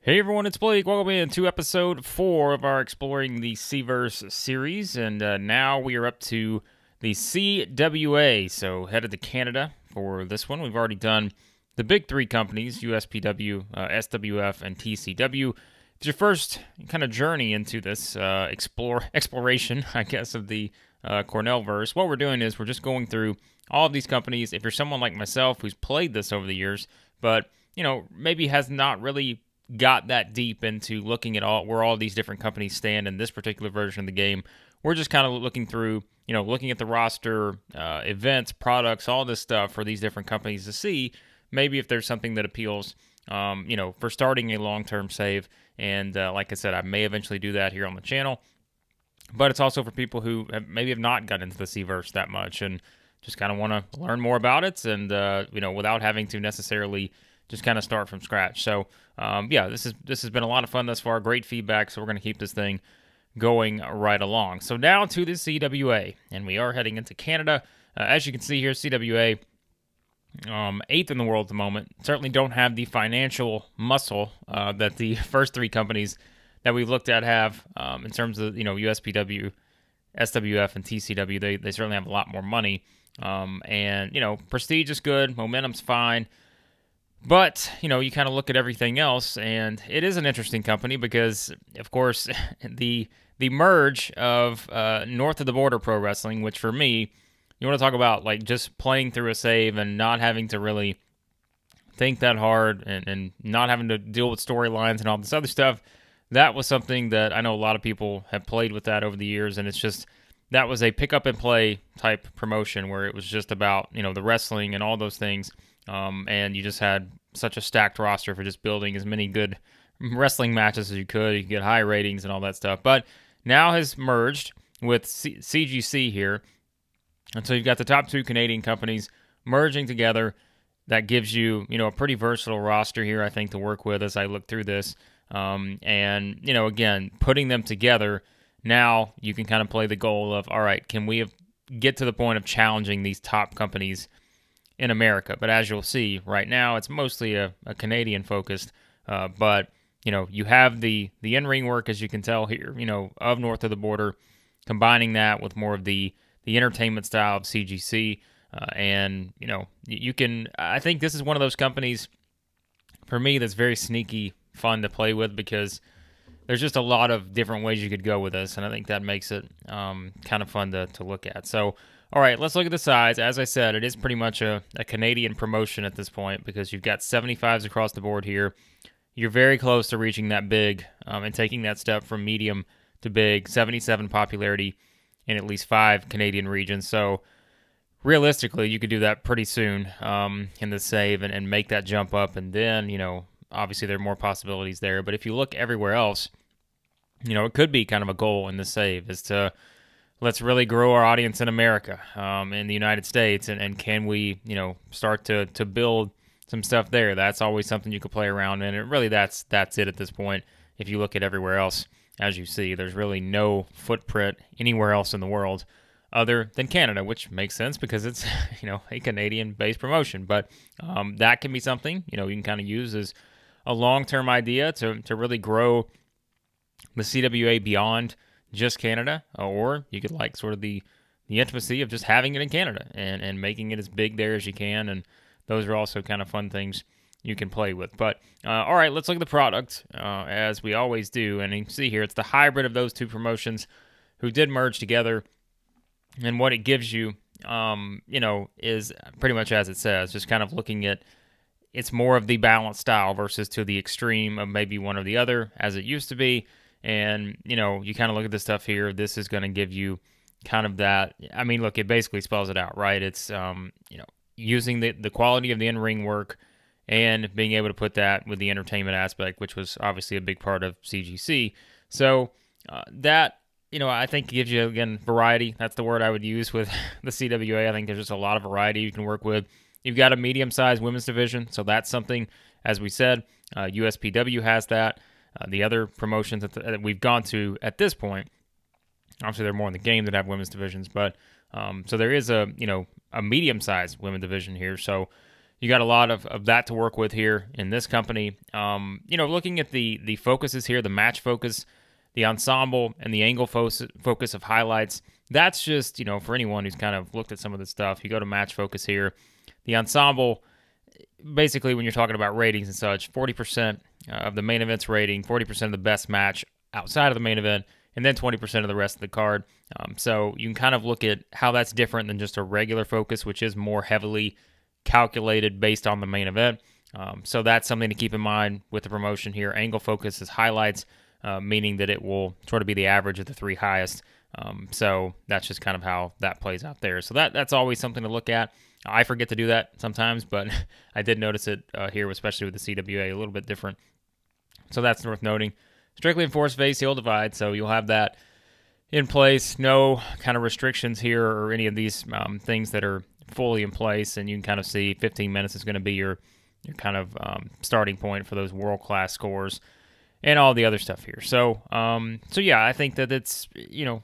Hey everyone, it's Blake. Welcome in to episode 4 of our Exploring the CVerse series, and now we are up to the CWA, so headed to Canada for this one. We've already done the big 3 companies, USPW, SWF, and TCW. It's your first kind of journey into this exploration, I guess, of the CornellVerse. What we're doing is we're just going through all of these companies. If you're someone like myself who's played this over the years, but, you know, maybe has not really got that deep into looking at where all these different companies stand in this particular version of the game. We're just kind of looking through, looking at the roster, events, products, all this stuff for these different companies to see maybe if there's something that appeals, for starting a long-term save. And like I said, I may eventually do that here on the channel. But it's also for people who maybe have not gotten into the CVerse that much and just kind of want to learn more about it and, without having to necessarily just kind of start from scratch. So, yeah, this has been a lot of fun thus far. Great feedback, so we're going to keep this thing going right along. So now to the CWA, and we are heading into Canada. As you can see here, CWA, 8th in the world at the moment. Certainly don't have the financial muscle that the first 3 companies that we've looked at have in terms of, USPW, SWF, and TCW. They certainly have a lot more money. And, prestige is good. Momentum's fine. But, you kind of look at everything else, and it is an interesting company because, of course, the merge of north of the border pro wrestling, which for me, you want to talk about like just playing through a save and not having to really think that hard and not having to deal with storylines and all this other stuff. That was something that I know a lot of people have played with that over the years, and it's just that was a pick up and play type promotion where it was just about, the wrestling and all those things. And you just had such a stacked roster for just building as many good wrestling matches as you could. You could get high ratings and all that stuff. But now has merged with CGC here. And so you've got the top 2 Canadian companies merging together. That gives you, a pretty versatile roster here, I think, to work with as I look through this. And, again, putting them together, now you can kind of play the goal of, all right, can we get to the point of challenging these top companies in America? But as you'll see right now, it's mostly a Canadian focused, but you have the in-ring work, as you can tell here, of north of the border, combining that with more of the entertainment style of CGC, and you can, I think this is one of those companies for me that's very sneaky fun to play with because there's just a lot of different ways you could go with this, and I think that makes it kind of fun to look at. So all right, let's look at the size. As I said, it is pretty much a Canadian promotion at this point because you've got 75s across the board here. You're very close to reaching that big and taking that step from medium to big. 77 popularity in at least 5 Canadian regions. So realistically, you could do that pretty soon in the save and make that jump up. And then, obviously there are more possibilities there. But if you look everywhere else, it could be kind of a goal in the save is to let's really grow our audience in America, in the United States, and can we, start to build some stuff there? That's always something you could play around in, and really that's it at this point. If you look at everywhere else, as you see, there's really no footprint anywhere else in the world other than Canada, which makes sense because it's, a Canadian-based promotion. But that can be something, you can kind of use as a long-term idea to really grow the CWA beyond just Canada, or you could like sort of the intimacy of just having it in Canada and making it as big there as you can, and those are also kind of fun things you can play with. But all right, let's look at the product as we always do, and you can see here it's the hybrid of those 2 promotions who did merge together, and what it gives you, is pretty much as it says, just kind of looking at it's more of the balanced style versus to the extreme of maybe one or the other as it used to be. And, you kind of look at this stuff here. This is going to give you kind of that. I mean, look, it basically spells it out, right? It's, using the quality of the in-ring work and being able to put that with the entertainment aspect, which was obviously a big part of CGC. So that, I think gives you, again, variety. That's the word I would use with the CWA. I think there's just a lot of variety you can work with. You've got a medium-sized women's division, so that's something, as we said, USPW has that. The other promotions that we've gone to at this point, obviously they're more in the game that have women's divisions, but so there is a medium-sized women's division here. So you got a lot of that to work with here in this company. Looking at the focuses here, the match focus, the ensemble, and the angle focus of highlights, that's just, for anyone who's kind of looked at some of this stuff, you go to match focus here. The ensemble, basically when you're talking about ratings and such, 40% of the main event's rating, 40% of the best match outside of the main event, and then 20% of the rest of the card. So you can kind of look at how that's different than just a regular focus, which is more heavily calculated based on the main event. So that's something to keep in mind with the promotion here. Angle focus is highlights, meaning that it will sort of be the average of the 3 highest. So that's just kind of how that plays out there. So that's always something to look at. I forget to do that sometimes, but I did notice it here, especially with the CWA, a little bit different. So that's worth noting. Strictly enforced face heel divide, so you'll have that in place. No kind of restrictions here or any of these things that are fully in place, and you can kind of see 15 minutes is going to be your kind of starting point for those world-class scores and all the other stuff here. So yeah, I think that it's,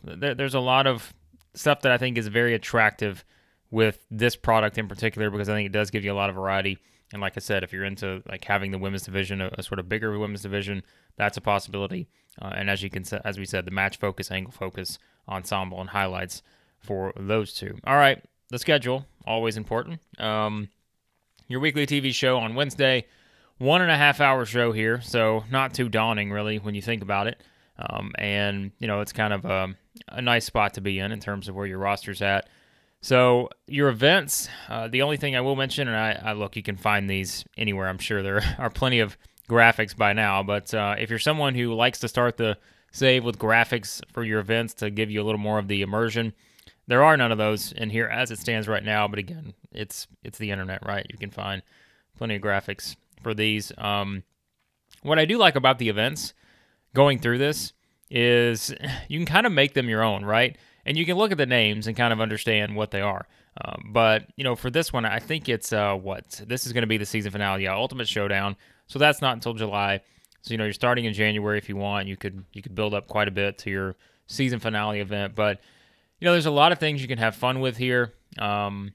there's a lot of stuff that I think is very attractive with this product in particular, because I think it does give you a lot of variety. And like I said, if you're into like having the women's division, a sort of bigger women's division, that's a possibility. And as we said, the match focus, angle focus, ensemble, and highlights for those two. All right, the schedule, always important. Your weekly TV show on Wednesday, 1.5 hour show here, so not too daunting really when you think about it. And it's kind of a nice spot to be in terms of where your roster's at. So your events, the only thing I will mention, and I look, you can find these anywhere. I'm sure there are plenty of graphics by now, but if you're someone who likes to start the save with graphics for your events to give you a little more of the immersion, there are none of those in here as it stands right now. But again, it's the internet, right? You can find plenty of graphics for these. What I do like about the events going through this is you can kind of make them your own, right? And you can look at the names and kind of understand what they are. But, for this one, I think it's, this is going to be the season finale. Yeah, Ultimate Showdown. So that's not until July. So, you're starting in January if you want. You could build up quite a bit to your season finale event. But, there's a lot of things you can have fun with here. The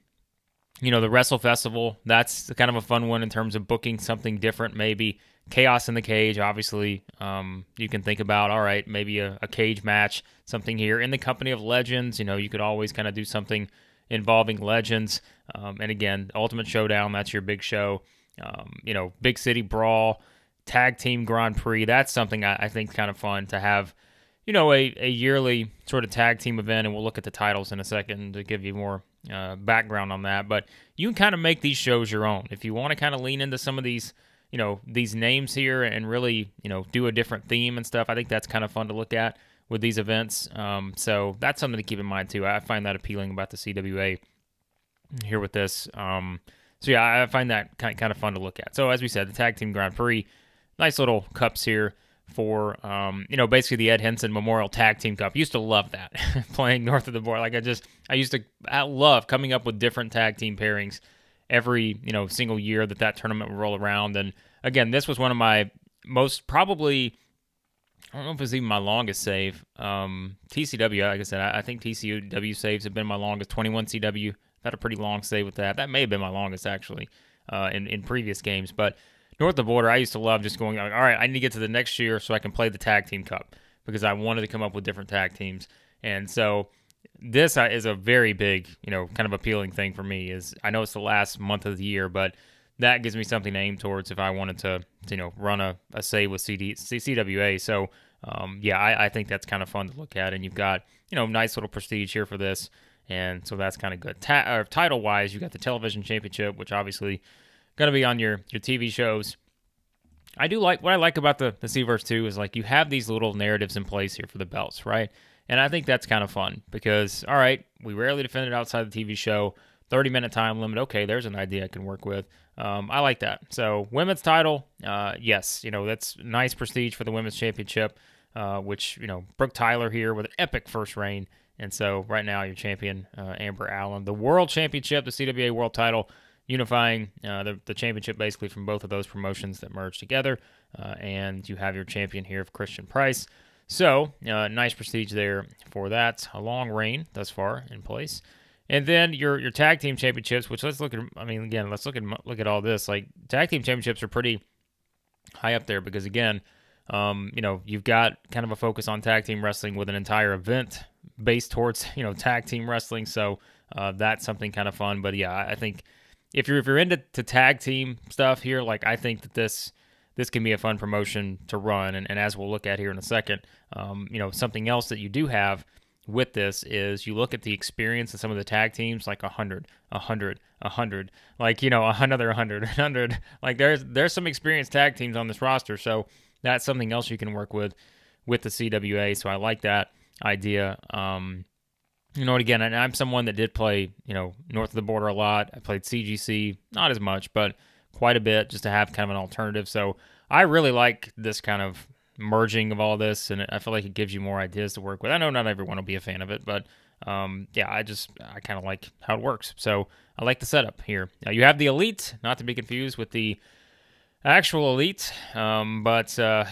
Wrestle Festival, that's kind of a fun one in terms of booking something different maybe. Chaos in the Cage, obviously, you can think about, all right, maybe a cage match, something here. In the Company of Legends, you could always kind of do something involving legends. And again, Ultimate Showdown, that's your big show. Big City Brawl, Tag Team Grand Prix, that's something I think kind of fun to have, a yearly sort of tag team event, and we'll look at the titles in a second to give you more background on that. But you can kind of make these shows your own. If you want to kind of lean into some of these these names here and really, do a different theme and stuff, I think that's kind of fun to look at with these events. So that's something to keep in mind too. I find that appealing about the CWA here with this. So yeah, I find that kind of fun to look at. So as we said, the Tag Team Grand Prix, nice little cups here for, basically the Ed Henson Memorial Tag Team Cup. Used to love that, playing north of the border. I love coming up with different tag team pairings every, single year that tournament would roll around. And again, this was one of my most probably, I don't know if it was even my longest save. TCW, like I said, I think TCW saves have been my longest. 21 CW, had a pretty long save with that. That may have been my longest, actually, in previous games. But north of the border, I used to love just going, all right, I need to get to the next year so I can play the Tag Team Cup, because I wanted to come up with different tag teams. And so this is a very big, kind of appealing thing for me. Is I know it's the last month of the year, but that gives me something to aim towards if I wanted to, run a save with CWA. So, I think that's kind of fun to look at. And you've got, nice little prestige here for this. And so that's kind of good. Title-wise, you got the Television Championship, which obviously going to be on your TV shows. I do like, what I like about the CVerse too is like you have these little narratives in place here for the belts, right? And I think that's kind of fun because, all right, we rarely defend it outside the TV show. 30-minute time limit. Okay, there's an idea I can work with. I like that. So women's title, yes, that's nice prestige for the women's championship, which, Brooke Tyler here with an epic first reign. And so right now your champion, Amber Allen. The world championship, the CWA world title, unifying the championship basically from both of those promotions that merged together. And you have your champion here of Christian Price. So nice prestige there for that. A long reign thus far in place. And then your tag team championships, which let's look at. I mean, again, let's look at all this. Like tag team championships are pretty high up there because again, you've got kind of a focus on tag team wrestling with an entire event based towards tag team wrestling. So that's something kind of fun. But yeah, I think if you're into tag team stuff here, like I think that this can be a fun promotion to run. And as we'll look at here in a second, something else that you do have with this is you look at the experience of some of the tag teams, like 100, like, another 100. Like there's some experienced tag teams on this roster. So that's something else you can work with the CWA. So I like that idea. And again, and I'm someone that did play, north of the border a lot. I played CGC, not as much, but quite a bit just to have kind of an alternative. So I really like this kind of merging of all this, and I feel like it gives you more ideas to work with. I know not everyone will be a fan of it, but I kind of like how it works. So I like the setup here. Now you have the Elite, not to be confused with the actual Elite, but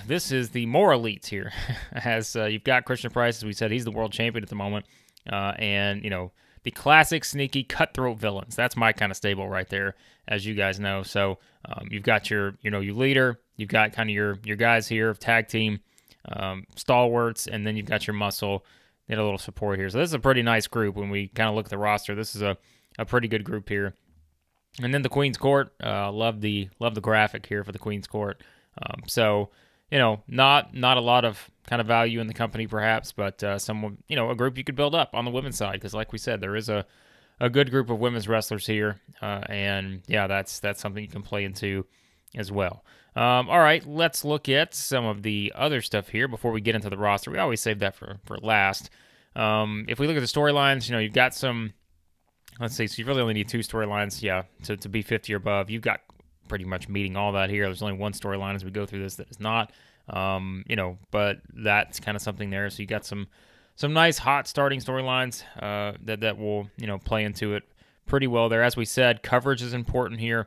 this is the more Elite here. As you've got Christian Price, as we said, he's the world champion at the moment, and the classic sneaky cutthroat villains. That's my kind of stable right there, as you guys know. So you've got your leader, you've got kind of your guys here, tag team, stalwarts, and then you've got your muscle, and a little support here. So this is a pretty nice group when we kind of look at the roster. This is a pretty good group here. And then the Queen's Court, love the graphic here for the Queen's Court. So not a lot of kind of value in the company perhaps, but someone, a group you could build up on the women's side, because like we said, there is a good group of women's wrestlers here, and yeah, that's something you can play into as well. All right, let's look at some of the other stuff here before we get into the roster. We always save that for last. If we look at the storylines, you've got some, let's see, so you really only need 2 storylines, to be 50 or above. You've got pretty much meeting all that here. There's only one storyline as we go through this that is not, but that's kind of something there. So you got some nice hot starting storylines that will, play into it pretty well there. As we said, coverage is important here.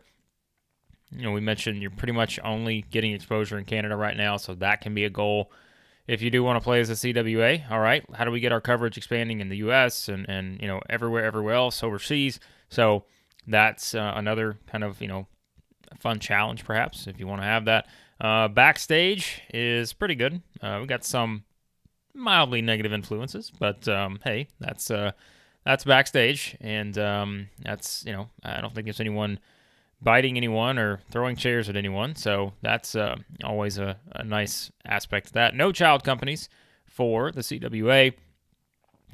We mentioned you're pretty much only getting exposure in Canada right now, so that can be a goal if you do want to play as a CWA. All right, how do we get our coverage expanding in the U.S. and everywhere else overseas? So that's another kind of, fun challenge perhaps if you want to have that. Backstage is pretty good. We got some mildly negative influences, but hey, that's backstage, and that's I don't think there's anyone biting anyone or throwing chairs at anyone, so that's always a nice aspect of that. No child companies for the CWA,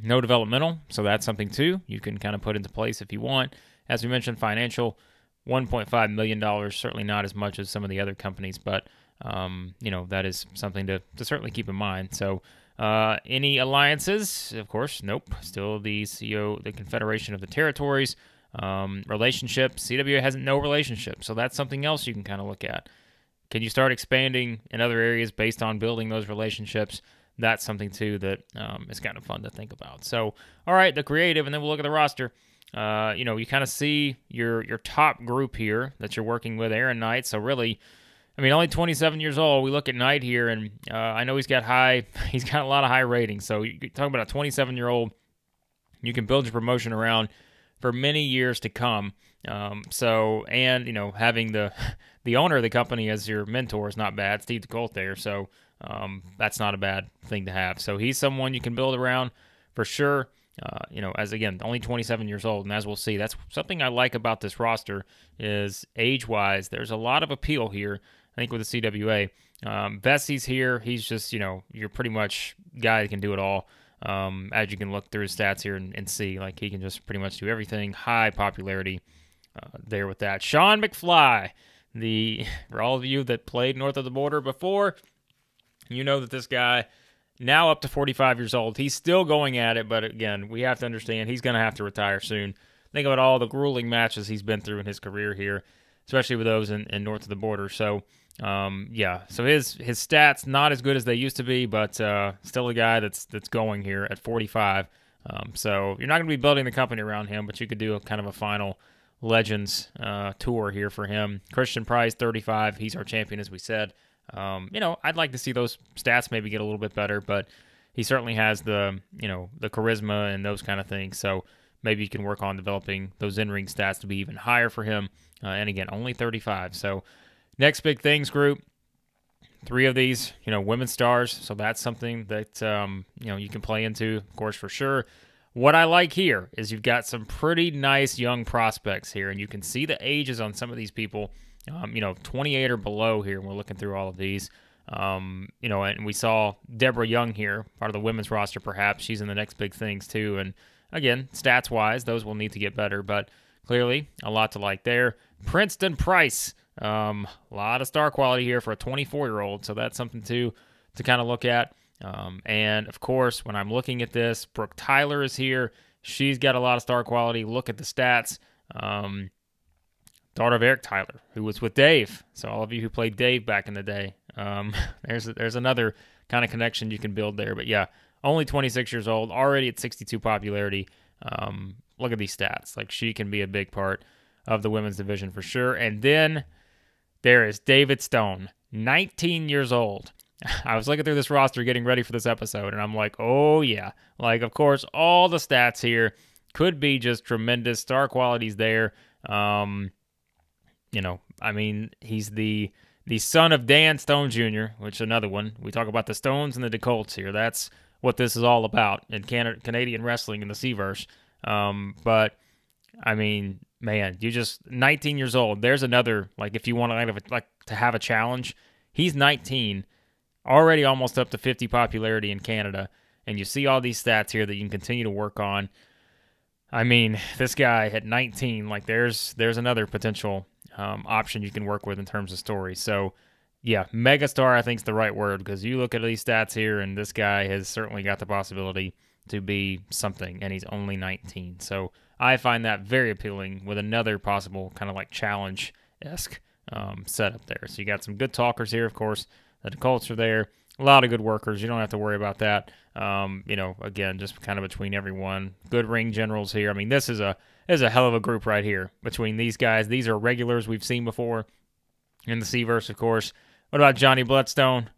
no developmental, so that's something too you can kind of put into place if you want. As we mentioned, financial, $1.5 million, certainly not as much as some of the other companies, but that is something to certainly keep in mind. So any alliances? Of course, nope. Still the CO, the Confederation of the Territories. Relationships, CWA has no relationship, so that's something else you can kind of look at. Can you start expanding in other areas based on building those relationships? That's something too that is kind of fun to think about. So, all right, the creative, and then we'll look at the roster. You kind of see your top group here that you're working with, Aaron Knight. So really, only 27 years old. We look at Knight here, and I know he's got a lot of high ratings. So you talk about a 27-year-old, you can build your promotion around for many years to come. Having the owner of the company as your mentor is not bad. Steve DeColt there, so that's not a bad thing to have. So he's someone you can build around for sure. As again, only 27 years old, and as we'll see, that's something I like about this roster is age-wise, there's a lot of appeal here, I think, with the CWA. Vessie's here. He's just, you're pretty much guy that can do it all. As you can look through his stats here and see, like, he can just pretty much do everything. High popularity there with that. Sean McFly, for all of you that played north of the border before, you know that this guy, now up to 45 years old, he's still going at it, but again, we have to understand he's going to have to retire soon. Think about all the grueling matches he's been through in his career here, especially with those in north of the border. So, so his stats not as good as they used to be, but still a guy that's going here at 45. So you're not going to be building the company around him, but you could do a kind of a final Legends tour here for him. Christian Price, 35. He's our champion, as we said. I'd like to see those stats maybe get a little bit better, but he certainly has the charisma and those kind of things. So maybe you can work on developing those in-ring stats to be even higher for him. And again, only 35. So next big things group, 3 of these, women's stars. So that's something that, you can play into, of course, for sure. What I like here is you've got some pretty nice young prospects here, and you can see the ages on some of these people, 28 or below here. We're looking through all of these. And we saw Deborah Young here, part of the women's roster perhaps. She's in the next big things too. And again, stats-wise, those will need to get better, but clearly a lot to like there. Princeton Price, a lot of star quality here for a 24-year-old, so that's something to kind of look at. And, of course, when I'm looking at this, Brooke Tyler is here. She's got a lot of star quality. Look at the stats. Daughter of Eric Tyler, who was with Dave. So all of you who played Dave back in the day, there's another kind of connection you can build there. But, yeah, only 26 years old, already at 62 popularity. Look at these stats. Like, she can be a big part of the women's division for sure. And then there is David Stone, 19 years old. I was looking through this roster getting ready for this episode, and I'm like, oh, yeah. Like, of course, all the stats here could be just tremendous. Star quality's there. He's the son of Dan Stone Jr., which is another one. We talk about the Stones and the DeColts here. That's what this is all about in Canadian wrestling in the CVerse. But, man, you just 19 years old. There's another, like, if you want to have a challenge, he's 19, already almost up to 50 popularity in Canada, and you see all these stats here that you can continue to work on. This guy at 19, like, there's another potential option you can work with in terms of story. So, yeah, megastar I think is the right word, because you look at these stats here, and this guy has certainly got the possibility to be something, and he's only 19. So I find that very appealing with another possible kind of like challenge-esque setup there. So you got some good talkers here, of course. The DeColts are there. A lot of good workers. You don't have to worry about that. Again, just kind of between everyone. Good ring generals here. This is a hell of a group right here between these guys. These are regulars we've seen before in the CVerse, of course. What about Johnny Bloodstone?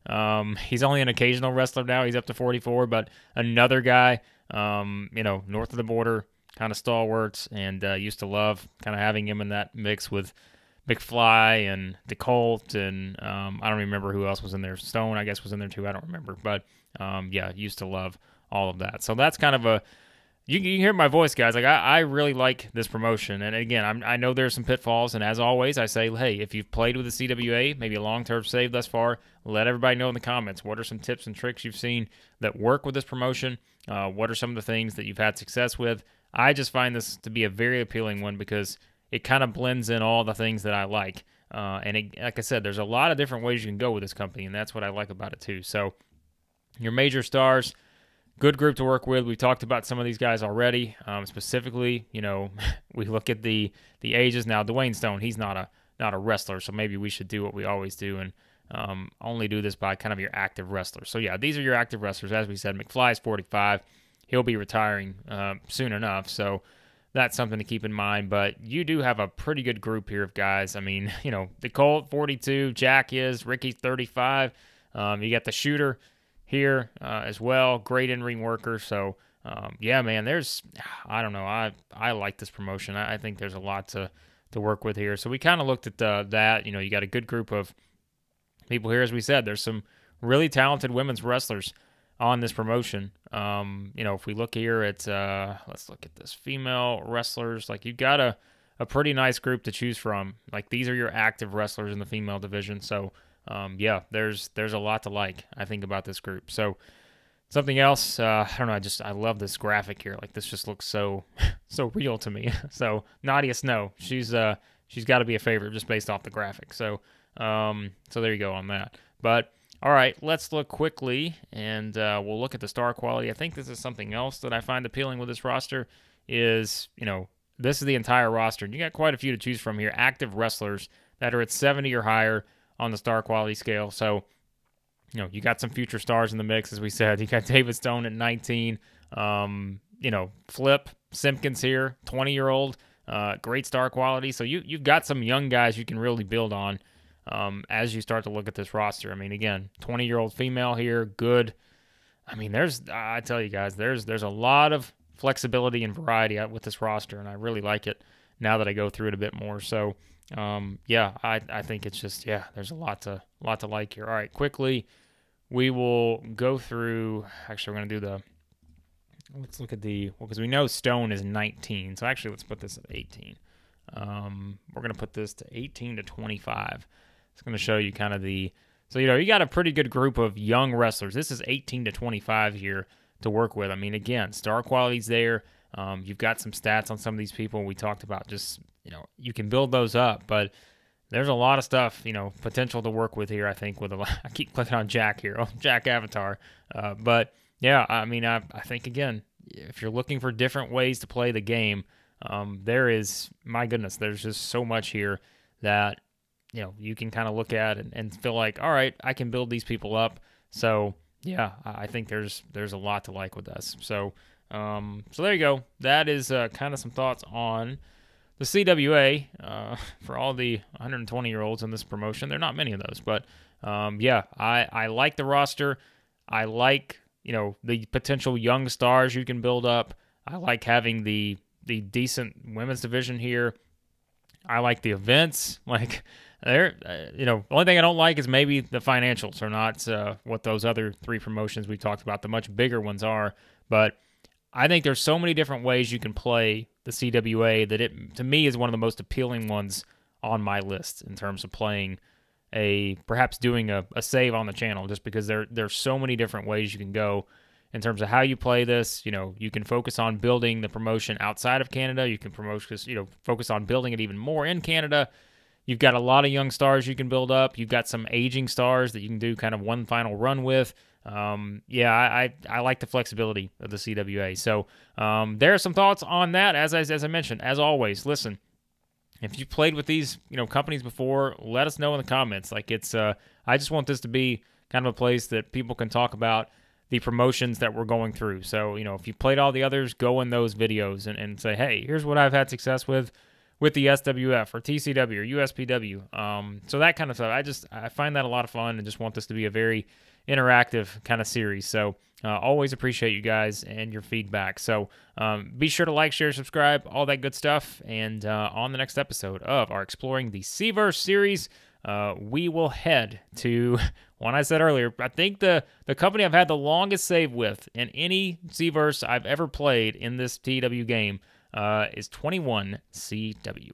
He's only an occasional wrestler now. He's up to 44, but another guy, north of the border, kind of stalwarts, and used to love kind of having him in that mix with McFly and DeColt, and I don't remember who else was in there. Stone, I guess, was in there too. I don't remember, but used to love all of that. So that's kind of a you can hear my voice, guys. Like I really like this promotion, and again, I know there's some pitfalls, and as always, I say, hey, if you've played with the CWA, maybe a long-term save thus far, let everybody know in the comments what are some tips and tricks you've seen that work with this promotion. What are some of the things that you've had success with? I just find this to be a very appealing one because it kind of blends in all the things that I like. Like I said, there's a lot of different ways you can go with this company, and that's what I like about it too. So your major stars, good group to work with. We talked about some of these guys already. Specifically, we look at the ages now. Dwayne Stone, he's not a wrestler, so maybe we should do what we always do and only do this by kind of your active wrestlers. So yeah, these are your active wrestlers. As we said, McFly's 45. He'll be retiring soon enough, so that's something to keep in mind. But you do have a pretty good group here of guys. DeColt, 42. Jack is. Ricky's 35. You got the shooter here as well. Great in-ring worker. So, man, I don't know. I like this promotion. I think there's a lot to work with here. So we kind of looked at that. You got a good group of people here. As we said, there's some really talented women's wrestlers on this promotion. If we look here at, let's look at this, female wrestlers, like you've got a pretty nice group to choose from. Like these are your active wrestlers in the female division. So, there's a lot to like, I think, about this group. So something else, I don't know, I love this graphic here. Like this just looks so real to me. So Nadia Snow, she's got to be a favorite just based off the graphic. So there you go on that. But all right, let's look quickly, and we'll look at the star quality. I think this is something else that I find appealing with this roster is, this is the entire roster. And you got quite a few to choose from here. Active wrestlers that are at 70 or higher on the star quality scale. So, you got some future stars in the mix, as we said. You got David Stone at 19. Flip Simpkins here, 20-year-old. Great star quality. So you've got some young guys you can really build on. As you start to look at this roster. Again, 20-year-old female here, good. I tell you guys, there's a lot of flexibility and variety with this roster, and I really like it now that I go through it a bit more. So, yeah, I think it's just, yeah, there's a lot to like here. All right, quickly, we will go through. Actually, we're gonna do let's look at because we know stone is 19. So actually, let's put this at 18. We're gonna put this to 18 to 25. It's gonna show you kind of so you got a pretty good group of young wrestlers. This is 18 to 25 here to work with. I mean, again, star quality's there. You've got some stats on some of these people we talked about. Just, you can build those up, but there's a lot of stuff, potential to work with here, I think, with a lot. I keep clicking on Jack here. Oh, Jack Avatar. But, yeah, I mean, I think, again, if you're looking for different ways to play the game, there is, my goodness, there's just so much here that, you can kind of look at and feel like, all right, I can build these people up. So, yeah, I think there's a lot to like with this. So there you go. That is kind of some thoughts on the CWA for all the 120-year-olds in this promotion. There are not many of those, but yeah, I like the roster. I like the potential young stars you can build up. I like having the decent women's division here. I like the events. Like, the only thing I don't like is maybe the financials are not what those other three promotions we talked about, the much bigger ones are. But I think there's so many different ways you can play the CWA that it, to me, is one of the most appealing ones on my list in terms of playing perhaps doing a save on the channel, just because there's so many different ways you can go in terms of how you play this. You can focus on building the promotion outside of Canada. You can focus on building it even more in Canada. You've got a lot of young stars you can build up. You've got some aging stars that you can do kind of one final run with. Yeah, I like the flexibility of the CWA. So there are some thoughts on that. As I mentioned, as always, listen, if you played with these companies before, let us know in the comments. Like, it's I just want this to be kind of a place that people can talk about the promotions that we're going through. So if you played all the others, go in those videos and say, hey, here's what I've had success with the SWF or TCW or USPW. So that kind of stuff. I find that a lot of fun and just want this to be a very interactive kind of series. So always appreciate you guys and your feedback. So be sure to like, share, subscribe, all that good stuff. And on the next episode of our Exploring the CVerse series, we will head to one I said earlier. I think the company I've had the longest save with in any CVerse I've ever played in this TEW game is 21 CW.